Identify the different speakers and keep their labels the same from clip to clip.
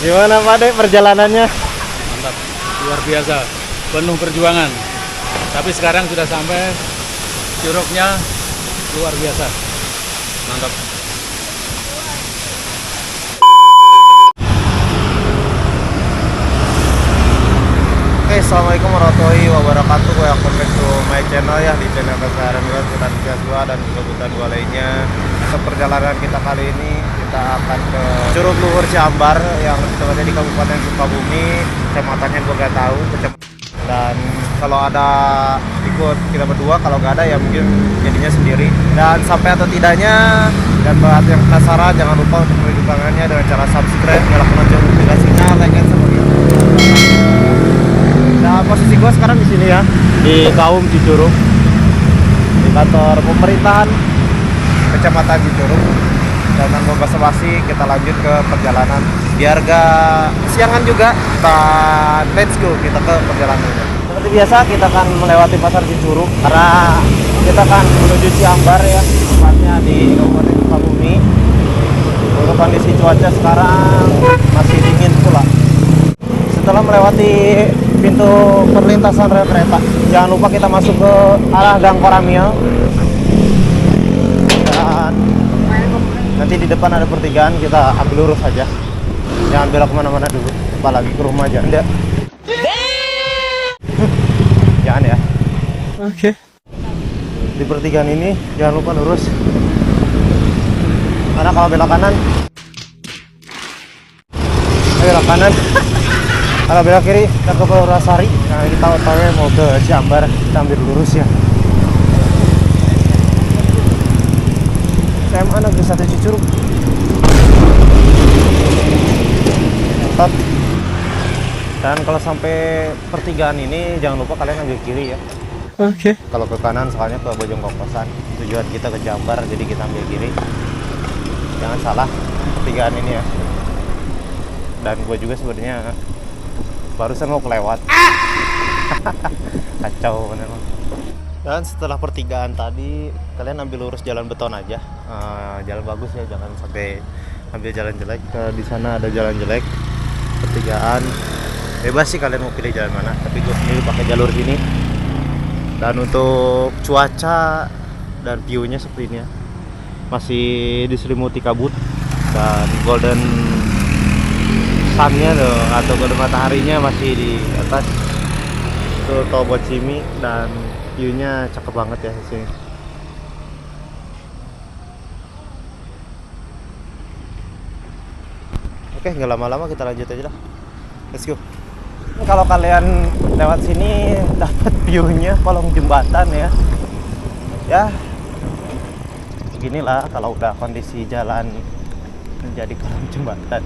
Speaker 1: Gimana Pak De perjalanannya?
Speaker 2: Mantap, luar biasa, penuh perjuangan. Tapi sekarang sudah sampai, curugnya luar biasa, mantap.
Speaker 1: Oke, assalamualaikum warahmatullahi wabarakatuh. Welcome back to my channel ya, di channel keseharian gue, Hutan Gua dan kebutuhan gue lainnya. Untuk perjalanan kita kali ini, kita akan ke Curug Luhur Ciambar yang tepatnya di Kabupaten Sukabumi. Kecamatannya gue gak tahu. Dan kalau ada ikut kita berdua, kalau nggak ada ya mungkin jadinya sendiri. Dan sampai atau tidaknya, dan buat yang penasaran jangan lupa untuk mendukungnya dengan cara subscribe, nyalakan lonceng notifikasinya, like dan subscribe. Nah, posisi gue sekarang di sini ya, di Kaum Cicurug, di kantor pemerintahan Kecamatan Cicurug. Dan tanpa basa-basi kita lanjut ke perjalanan biar gak siangan juga. Dan let's go, kita ke perjalanannya. Seperti biasa kita akan melewati pasar Cicurug karena kita akan menuju Ciambar ya, tepatnya di Kabupaten Sukabumi. Untuk kondisi cuaca sekarang masih dingin pula. Setelah melewati pintu perlintasan rel kereta, jangan lupa kita masuk ke arah Gang Koramil. Dan nanti di depan ada pertigaan, kita ambil lurus saja. Jangan belok kemana-mana dulu, apalagi ke rumah aja. Enggak. Jangan ya. Oke. Di pertigaan ini jangan lupa lurus. Karena kalau belok kanan, belok kanan. Kalau belok kiri kita ke Purwasari. Nah ini tahu-tahu mau ke Ciambar, kita ambil lurus ya. SMA Negeri 1 Cicurug. Tot. Dan kalau sampai pertigaan ini jangan lupa kalian ambil kiri ya. Oke. Kalau ke kanan soalnya ke Bojongkokosan. Tujuan kita ke Ciambar, jadi kita ambil kiri. Jangan salah pertigaan ini ya. Dan gue juga sebenarnya barusan mau kelewat. Kacau bener. Dan setelah pertigaan tadi, kalian ambil lurus jalan beton aja. Jalan bagus ya, jangan sampai ambil jalan jelek. Di sana ada jalan jelek. Pertigaan bebas sih kalian mau pilih jalan mana, tapi gue sendiri pakai jalur sini. Dan untuk cuaca dan view-nya seperti ini ya, masih diselimuti kabut dan golden sun-nya tuh, atau golden mataharinya masih di atas tuh Tol Bocimi, dan view-nya cakep banget ya di sini. Oke, nggak lama-lama kita lanjut aja lah. Let's go. Kalau kalian lewat sini dapat view-nya kolong jembatan ya. Ya, beginilah kalau udah kondisi jalan menjadi kolong jembatan.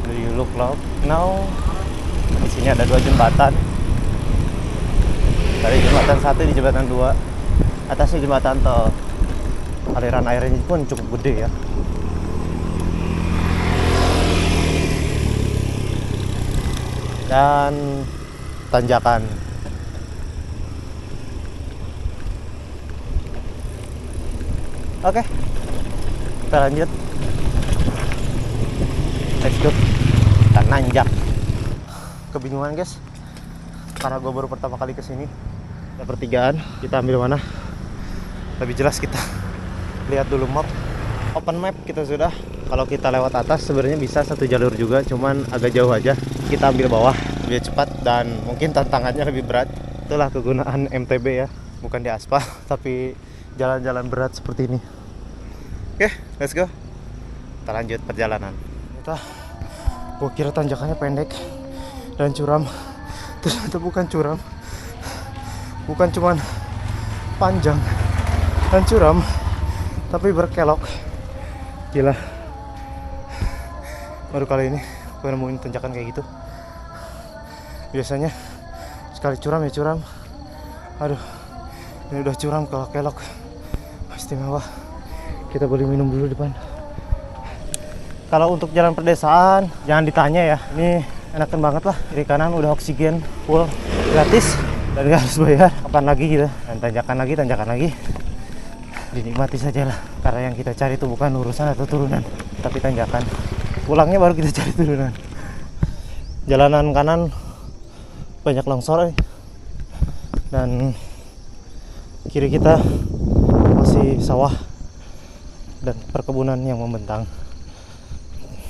Speaker 1: Do you look now? Di sini ada 2 jembatan. Dari jembatan 1 di jembatan 2. Atasnya jembatan tol. Aliran airnya pun cukup gede ya. Dan tanjakan. Oke, kita lanjut. Let's go. Kita nanjak. Kebingungan guys, karena gue baru pertama kali kesini. Ada pertigaan, kita ambil mana? Lebih jelas kita lihat dulu map. Open map kita sudah. Kalau kita lewat atas sebenarnya bisa satu jalur juga, cuman agak jauh aja. Kita ambil bawah lebih cepat dan mungkin tantangannya lebih berat. Itulah kegunaan MTB ya, bukan di aspal tapi jalan-jalan berat seperti ini. Oke, let's go. Kita lanjut perjalanan. Gua kira tanjakannya pendek dan curam, ternyata bukan curam, bukan cuman panjang dan curam, tapi berkelok. Gila, baru kali ini gue nemuin tanjakan kayak gitu. Biasanya sekali curam ya curam. Aduh, ini udah curam kalau kelok. Istimewa. Kita boleh minum dulu depan. Kalau untuk jalan perdesaan jangan ditanya ya, ini enakan banget lah. Kiri kanan udah oksigen full gratis dan gak harus bayar. Kapan lagi gitu. Dan tanjakan lagi, tanjakan lagi. dinikmati sajalah, karena yang kita cari itu bukan urusan atau turunan, tapi tanjakan. Pulangnya baru kita cari turunan. Jalanan kanan banyak longsor, dan kiri kita masih sawah dan perkebunan yang membentang.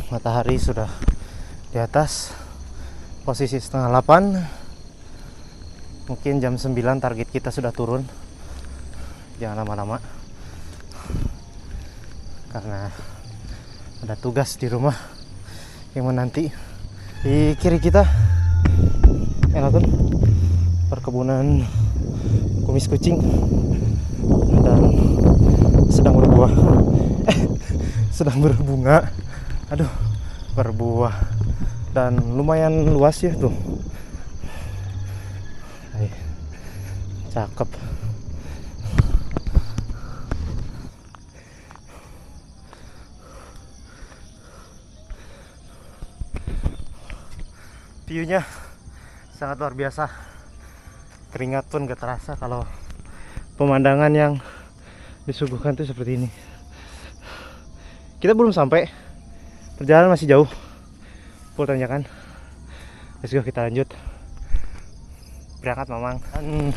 Speaker 1: Matahari sudah di atas, posisi 7:30. Mungkin jam 9 target kita sudah turun. Jangan lama-lama, karena ada tugas di rumah yang menanti. Di kiri kita kan perkebunan kumis kucing dan sedang berbuah, sedang berbunga. Aduh, berbuah dan lumayan luas ya tuh. Hai, cakep. View-nya sangat luar biasa. Keringat pun gak terasa kalau pemandangan yang disuguhkan tuh seperti ini. Kita belum sampai, perjalanan masih jauh, full tanjakan. Let's go, kita lanjut berangkat Mamang. Dan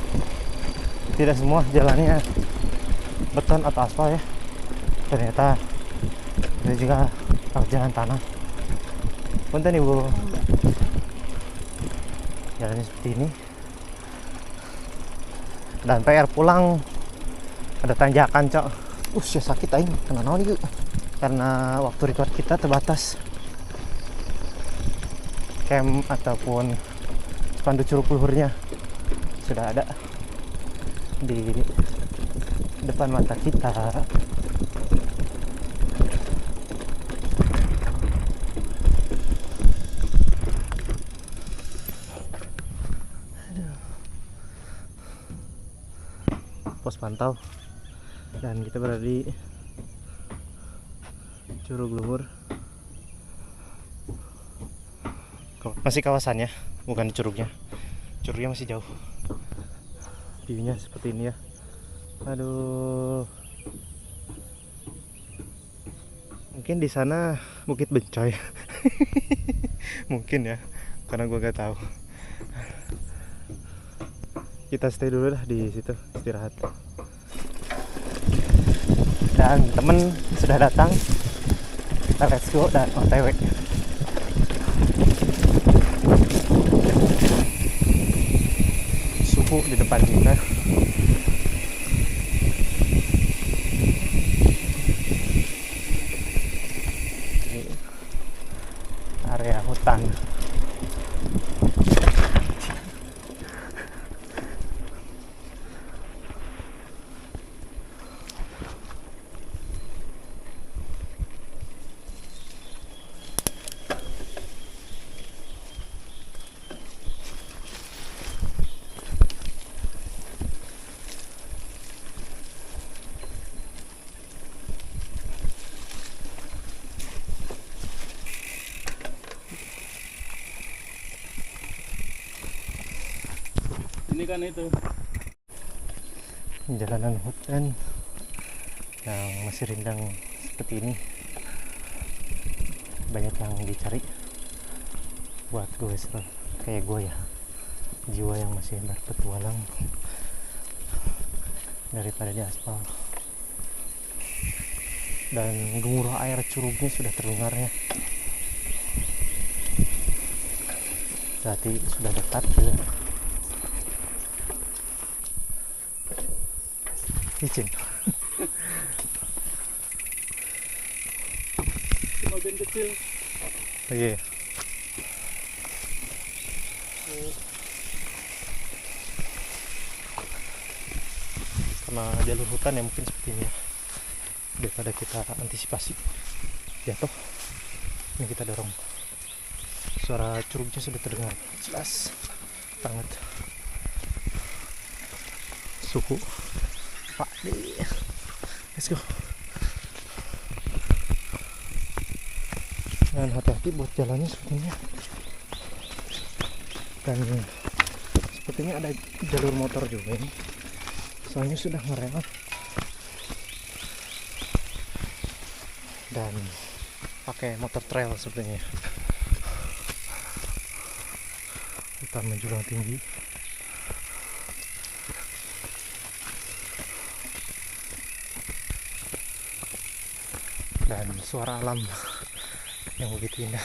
Speaker 1: tidak semua jalannya beton atau aspal ya, ternyata ada juga jalan tanah. Punten ibu, jalannya seperti ini. Dan PR pulang ada tanjakan cok. Ya sakit aing, kena naon ieu. Karena waktu record kita terbatas. Camp ataupun spanduk curug luhurnya sudah ada di depan mata kita. Pos pantau, dan kita berada di Curug Luhur. Masih kawasannya, bukan curugnya. Curugnya masih jauh. View-nya seperti ini ya. Aduh. Mungkin di sana Bukit Bencoy. Mungkin ya, karena gue gak tahu. Kita stay dulu dah di situ, istirahat. Dan temen sudah datang. Kita let's go dan OTW. Suhu di depan kita. Ini area hutan.
Speaker 2: Ini kan itu
Speaker 1: jalanan hutan yang masih rindang seperti ini. Banyak yang dicari buat gue kayak gue ya, jiwa yang masih berpetualang daripada di aspal. Dan gemuruh air curugnya sudah terdengar ya, berarti sudah dekat gitu. Izin.
Speaker 2: bagian kecil.
Speaker 1: Oke. Karena jalur hutan ya mungkin seperti ini ya. Daripada kita antisipasi jatuh, ini kita dorong. Suara curugnya sudah terdengar jelas banget. Suhu Pak nih, let's go. Dan hati-hati buat jalannya sepertinya. Dan sepertinya ada jalur motor juga ini. Soalnya sudah ngerem. dan pakai motor trail sebenarnya. Hutan menjulang tinggi. Dan suara alam yang begitu indah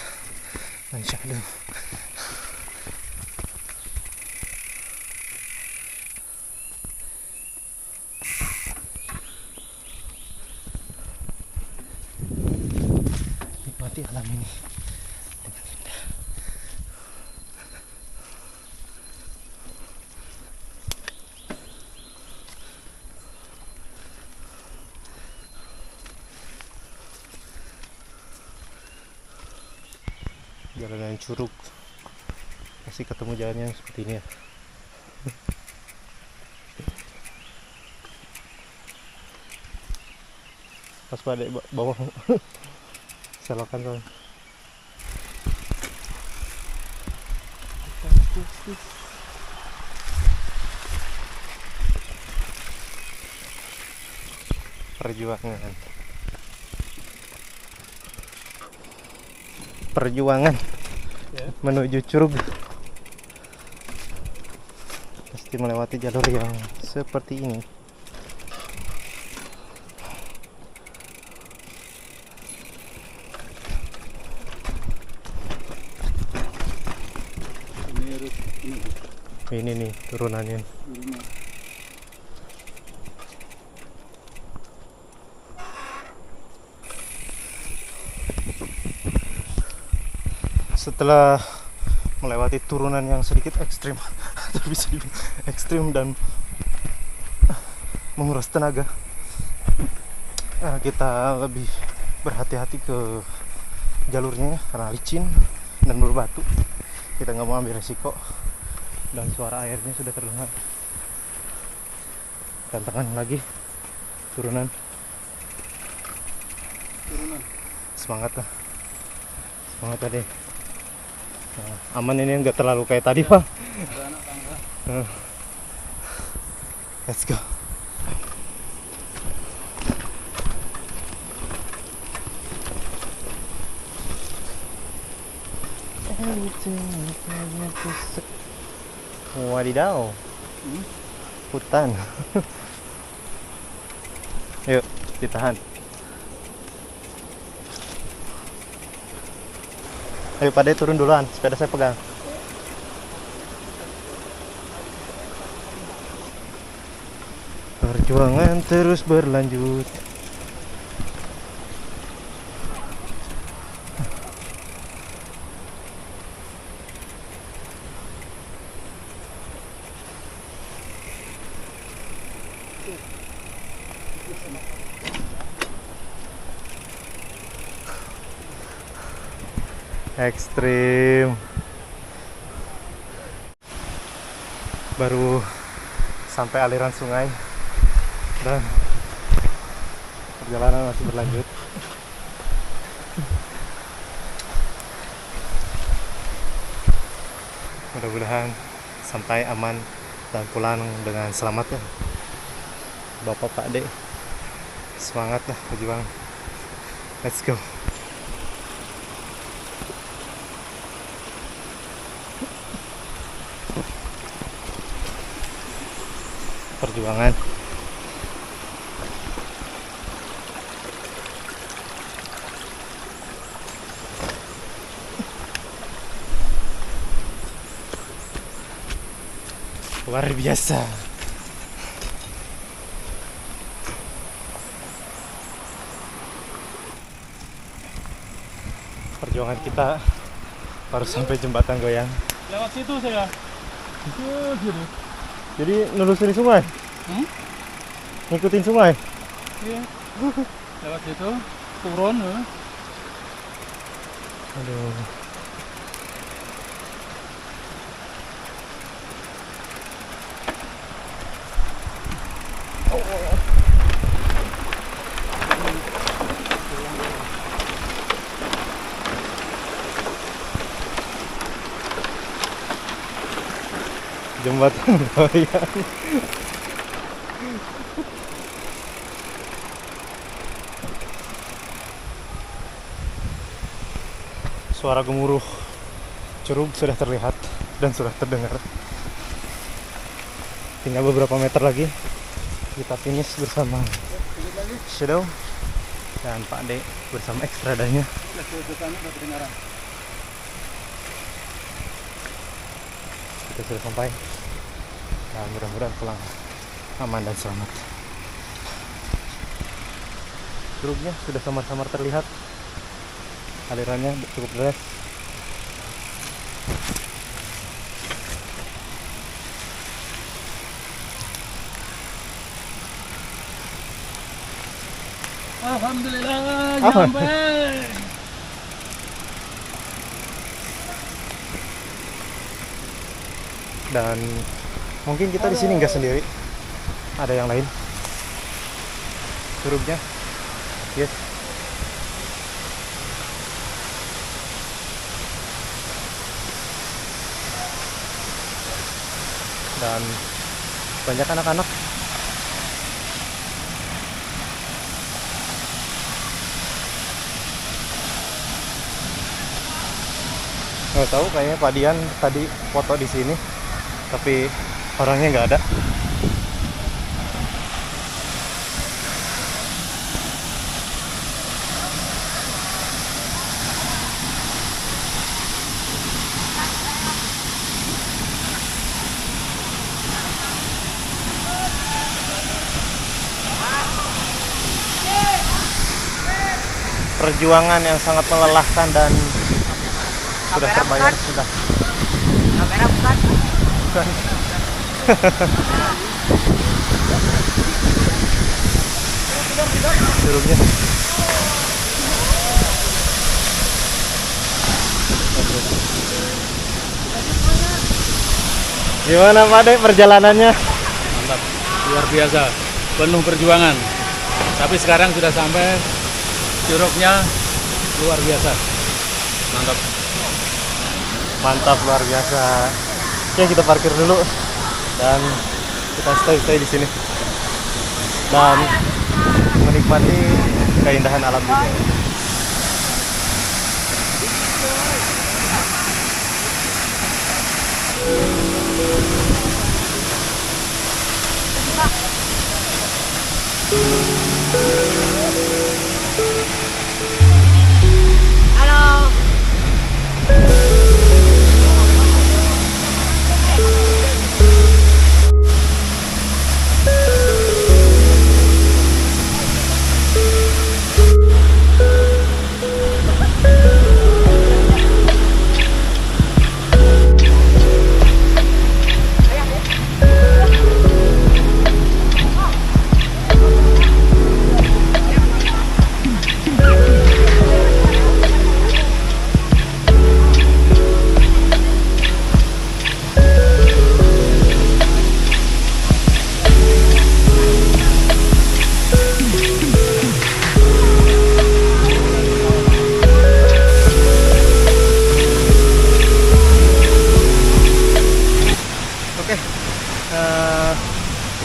Speaker 1: dan syahdu. Nikmati alam ini dengan indah. Jalan yang curug, masih ketemu jalan yang seperti ini ya. Pas pada bawah selokan tuh. Perjuangan
Speaker 2: Ya.
Speaker 1: menuju curug, pasti melewati jalur yang seperti ini. Ini nih turunannya. Setelah melewati turunan yang sedikit ekstrim atau bisa dibilang ekstrim dan menguras tenaga, kita lebih berhati-hati ke jalurnya karena licin dan berbatu. Kita nggak mau ambil resiko, dan suara airnya sudah terdengar. Tantangan lagi turunan. Semangat lah, semangat tadi. Nah, aman ini, nggak terlalu kayak tadi pak. Let's go. Wadidaw, hutan. Yuk ditahan. Ayo Pak De, turun duluan, sepeda saya pegang. Perjuangan terus berlanjut. Ekstrim. Baru sampai aliran sungai dan perjalanan masih berlanjut. Mudah-mudahan sampai aman dan pulang dengan selamat ya. Bapak Pak De, semangat lah berjuang. Let's go. Perjuangan. Luar biasa. Perjuangan kita baru sampai jembatan goyang.
Speaker 2: Lewat situ saya.
Speaker 1: Jadi nelusuri sungai? Ngikutin sungai?
Speaker 2: Iya. Lewat situ, turun.
Speaker 1: Aduh. Jembatan goyang. suara gemuruh Curug sudah terlihat dan sudah terdengar. Tinggal beberapa meter lagi kita finish bersama Shadow dan Pak D bersama ekstradanya. Kita sudah sampai dan mudah-mudahan pulang aman dan selamat. Curugnya sudah samar-samar terlihat, alirannya cukup deras.
Speaker 2: Alhamdulillah
Speaker 1: Apa?
Speaker 2: nyampe.
Speaker 1: Dan mungkin kita di sini nggak sendiri, ada yang lain. Curugnya, yes. Dan banyak anak-anak. Nggak tahu, kayaknya Pak Dian tadi foto di sini, tapi orangnya nggak ada. Perjuangan yang sangat melelahkan dan sudah terbayar sudah.
Speaker 3: Kamera bukan?
Speaker 1: Bukan. Curugnya. Gimana Pak De perjalanannya?
Speaker 2: Mantap, luar biasa, penuh perjuangan. Tapi sekarang sudah sampai, curugnya luar biasa. Mantap.
Speaker 1: Mantap, luar biasa. Oke, kita parkir dulu dan kita stay di sini dan menikmati keindahan alam dunia.
Speaker 3: Halo.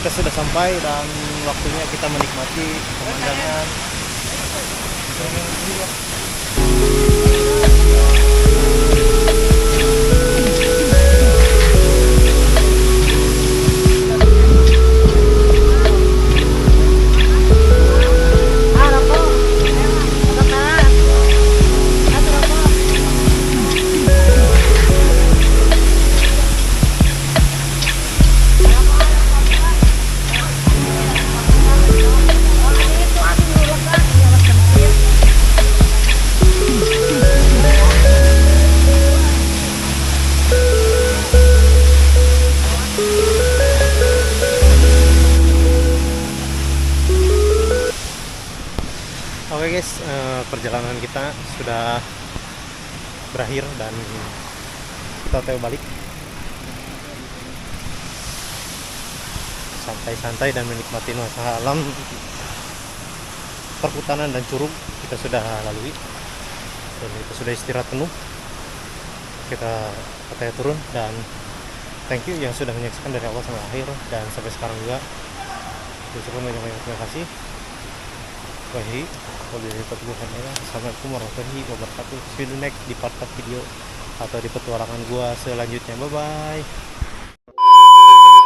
Speaker 1: Kita sudah sampai dan waktunya kita menikmati pemandangan. Oke guys, perjalanan kita sudah berakhir dan kita OTW balik. Santai-santai dan menikmati nuansa alam perhutanan dan curug kita sudah lalui dan kita sudah istirahat penuh. Kita OTW turun dan thank you yang sudah menyaksikan dari awal sampai akhir dan sampai sekarang juga. Terima kasih. Wahai Wabillahi taufiq wal hidayah. Assalamualaikum warahmatullahi wabarakatuh. See you next di part-part video atau di petualangan gua selanjutnya. Bye bye.